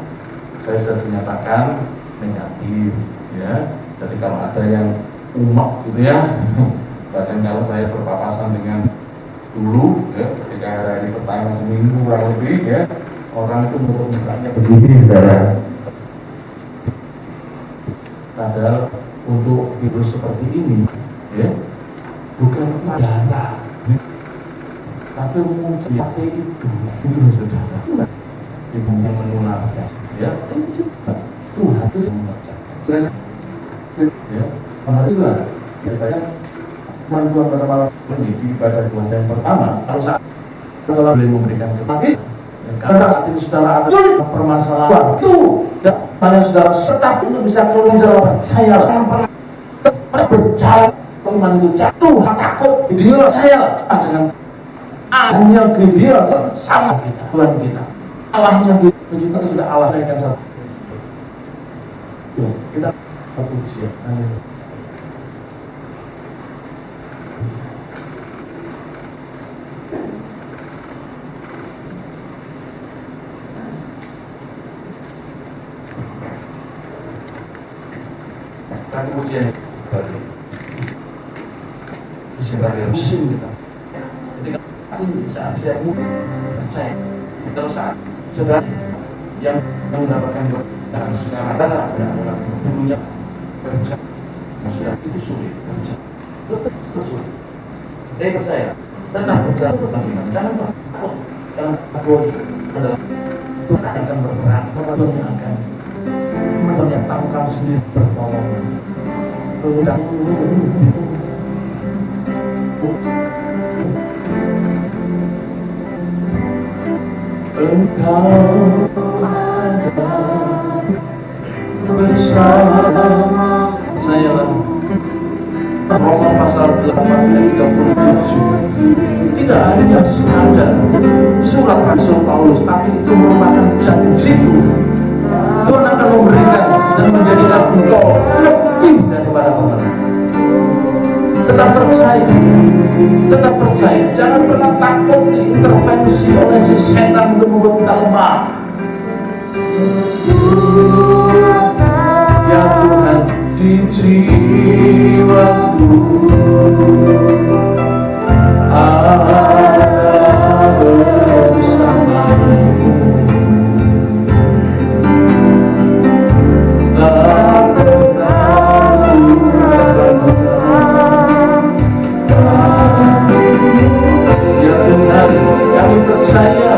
saya sudah dinyatakan negatif. Ya, jadi kalau ada yang umak gitu ya, bahkan kalau saya berpapasan dengan dulu, ya, ketika hari pertama seminggu kurang lebih, ya, orang itu menurut mukanya begini, saudara. Padahal untuk virus seperti ini, ya, bukan darah, tapi muncul itu saudara, ibu yang menularkan, ya, Tuhan itu mengerjakan. Ya, alhamdulillah, kita bantuan pada malam ini ibadah Tuhan yang pertama. Kalau saat Allah boleh memberikan kebaikan, karena saat ini saudara ada sulit permasalahan itu, dan tanya saudara tetap untuk bisa keluar dalam percaya, yang pernah berjalan iman itu jatuh, takut, dia percaya dengan hanya dia sama kita, Tuhan kita, Allahnya kita, mencintai sudah Allah yang satu. Kita puji ya. Kami pujian balik. Sebagai musim kita. Ketika saat tidak percaya, kita saat sedang yang mendapatkan kepercayaan sekarang ada dulunya kerja, sudah itu sulit kerja, itu sulit. Saya percaya, tetap berjalan tetap iman, jangan takut, jangan takut adalah Tuhan akan berperan, Tuhan yang akan menyatakan sendiri pertolongan. Engkau ada bersama. Saya Roma pasal 8 ayat 37. Tidak hanya sekadar surat Rasul Paulus, tapi itu merupakan janji Tuhan akan memberikan dan menjadikan engkau lebih daripada pemenang. Tetap percaya, jangan pernah takut diintervensi oleh si setan untuk membuat kita lemah. Ya Tuhan, di jiwaku ada bersamamu. Tak pernah ku ragukan. Ya Tuhan, kami percaya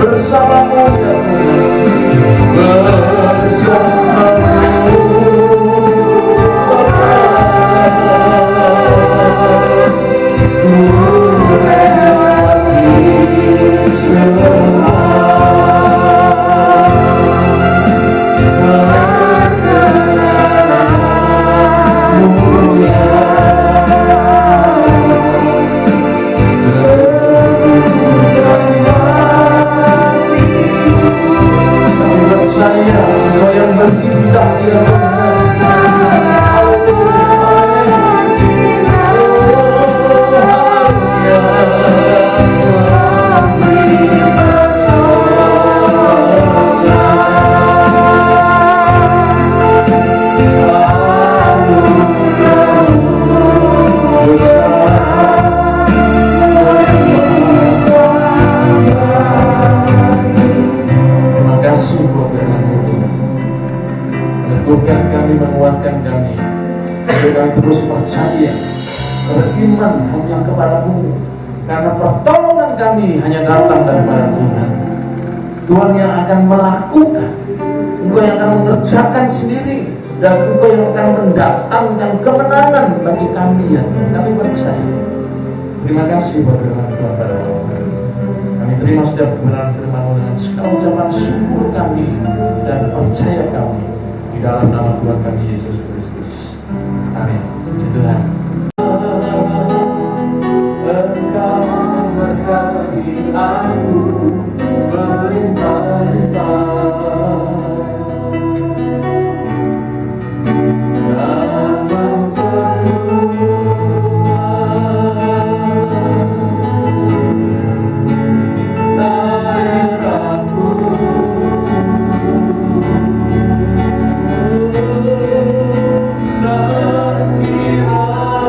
bersamamu, ya Tuhan, bersamamu. Saya Engkau yang bertindak, ya meneguhkan kami, menguatkan kami, agar kami terus percaya, beriman hanya kepadamu, karena pertolongan kami hanya datang daripada Tuhan. Tuhan yang akan melakukan, Engkau yang akan mengerjakan sendiri, dan Engkau yang akan mendatangkan kemenangan bagi kami, ya Tuhan. Kami percaya. Terima kasih buat firman Tuhan pada waktu ini. Kami terima setiap kebenaran firman-Mu dengan segala ucapan syukur kami dan percaya kami di dalam nama Tuhan kami Yesus Kristus. Amin. Puji Tuhan. Engkau memberkati aku berlimpah-limpah. Tak kira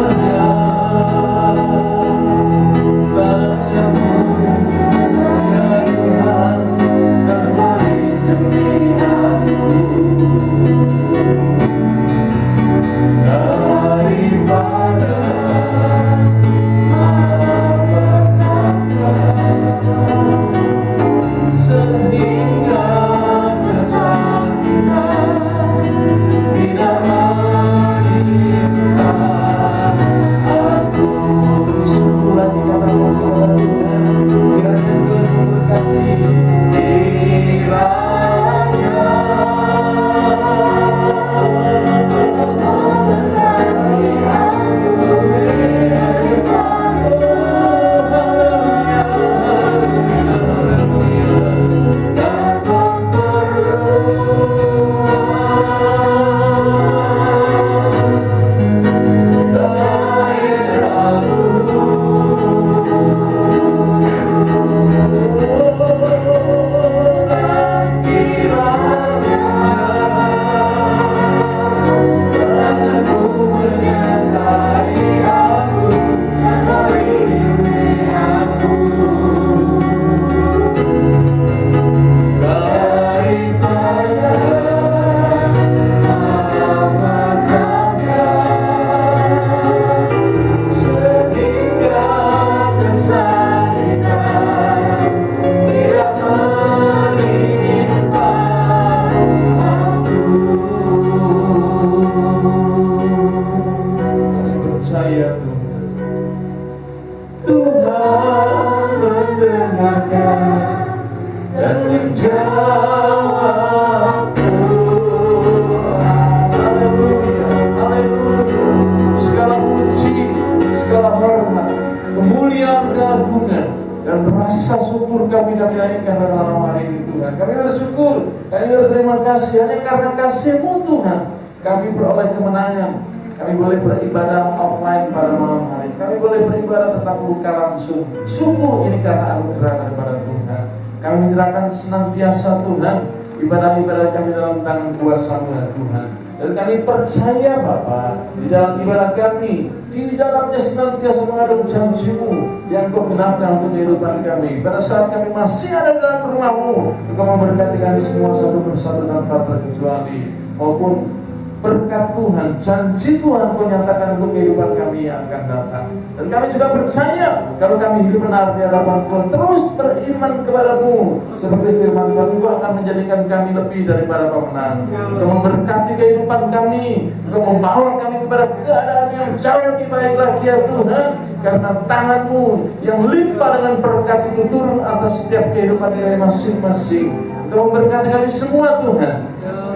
pada malam hari ini Tuhan. Kami bersyukur, kami berterima kasih hanya karena kasih-Mu Tuhan. Kami beroleh kemenangan. Kami boleh beribadah offline pada malam hari. Kami boleh beribadah tetap muka langsung. Sungguh ini karena anugerah daripada Tuhan. Kami menyerahkan senantiasa Tuhan ibadah-ibadah kami dalam tangan kuasa-Mu ya Tuhan. Dan kami percaya Bapa, di dalam ibadah kami, di dalamnya senantiasa mengandung janji-Mu yang Kau genapkan untuk kehidupan kami. Pada saat kami masih ada dalam rumah-Mu, Engkau memberkati kami semua satu persatu tanpa terkecuali. Maupun berkat Tuhan, janji Tuhan Kau nyatakan untuk kehidupan kami yang akan datang. Dan kami juga percaya kalau kami hidup benar di hadapan Tuhan, terus beriman kepada-Mu seperti firman Tuhan, Engkau akan menjadikan kami lebih daripada pemenang. Engkau memberkati kehidupan kami, Engkau membawa kami kepada keadaan yang jauh lebih baik lagi ya Tuhan. Karena tangan-Mu yang limpah dengan berkat itu turun atas setiap kehidupan kami masing-masing. Engkau memberkati kami semua Tuhan.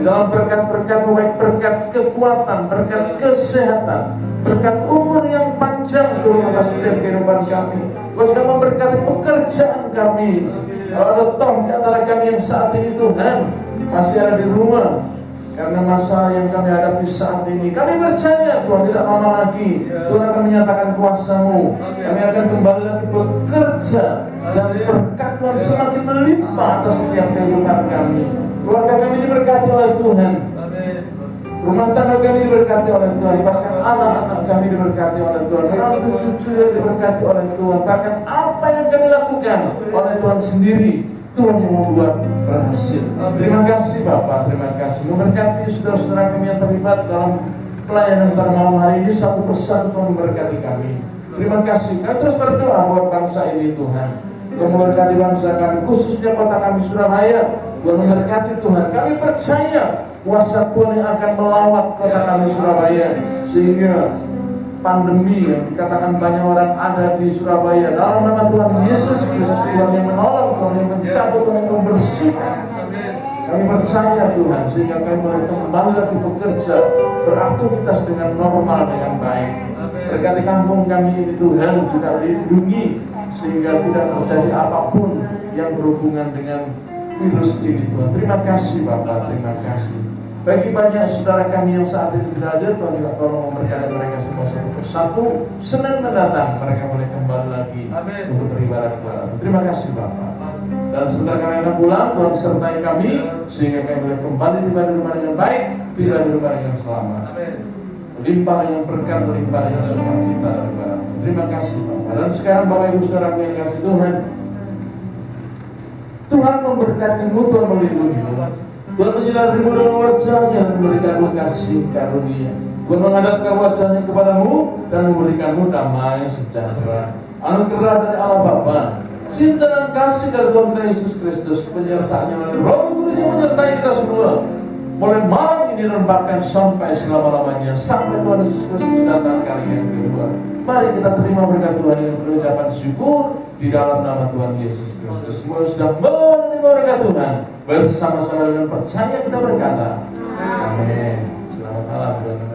Di dalam berkat-berkat, baik berkat kekuatan, berkat kesehatan, berkat umur yang panjang turun atas setiap kehidupan kami. Kau juga memberkati pekerjaan kami. Kalau ada toh di antara kami yang saat ini Tuhan masih ada di rumah karena masa yang kami hadapi saat ini, kami percaya Tuhan tidak lama lagi Tuhan akan menyatakan kuasa-Mu. Kami akan kembali lagi bekerja dan berkat Tuhan semakin melimpah atas setiap kehidupan kami. Keluarga kami diberkati oleh Tuhan. Rumah tangga kami diberkati oleh Tuhan. Bahkan anak-anak kami diberkati oleh Tuhan. Menantu cucu yang diberkati oleh Tuhan. Bahkan apa yang kami lakukan oleh Tuhan sendiri, Tuhan yang membuat berhasil. Terima kasih Bapak, terima kasih. Memberkati saudara-saudara kami yang terlibat dalam pelayanan pada malam hari ini. Satu pesan Tuhan memberkati kami. Terima kasih. Kami terus berdoa buat bangsa ini Tuhan. Tuhan memberkati bangsa kami, khususnya kota kami Surabaya. Tuhan memberkati Tuhan. Kami percaya kuasa Tuhan yang akan melawat kota kami Surabaya, sehingga pandemi yang dikatakan banyak orang ada di Surabaya, dalam nama Tuhan Yesus Kristus, Tuhan yang menolong, Tuhan yang mencabut, Tuhan yang membersihkan. Kami percaya Tuhan, sehingga kami boleh kembali lagi bekerja, beraktivitas dengan normal, dengan baik. Berkati kampung kami ini Tuhan, juga lindungi sehingga tidak terjadi apapun yang berhubungan dengan virus ini Tuhan. Terima kasih Bapak, terima kasih. Bagi banyak saudara kami yang saat ini tidak hadir, Tuhan juga tolong memberkati mereka semua satu persatu. Senin mendatang mereka boleh kembali lagi untuk beribadah kepada. Terima kasih Bapak. Dan sebentar kami akan pulang, Tuhan sertai kami sehingga kami boleh kembali tiba di rumah dengan baik, tiba di rumah dengan selamat. Limpah dengan berkat, limpah dengan sukacita daripada. Terima kasih Bapak. Dan sekarang Bapak Ibu Saudara yang kasih Tuhan, Tuhan memberkatimu, Tuhan melindungimu, Tuhan menyinarimu dengan wajahnya dan memberikanmu kasih karunia. Tuhan menghadapkan wajahnya kepadamu dan memberikanmu damai sejahtera. Anugerah dari Allah Bapa, cinta dan kasih dari Tuhan kita Yesus Kristus, penyertaannya oleh Roh Kudus yang menyertai kita semua, mulai malam ini dan bahkan sampai selama-lamanya, sampai Tuhan Yesus Kristus datang kali yang kedua. Mari kita terima berkat Tuhan dengan pengucapan syukur di dalam nama Tuhan Yesus Kristus. Semua sudah menerima berkat Tuhan, bersama-sama dengan percaya kita berkata, amin. Selamat malam Tuhan.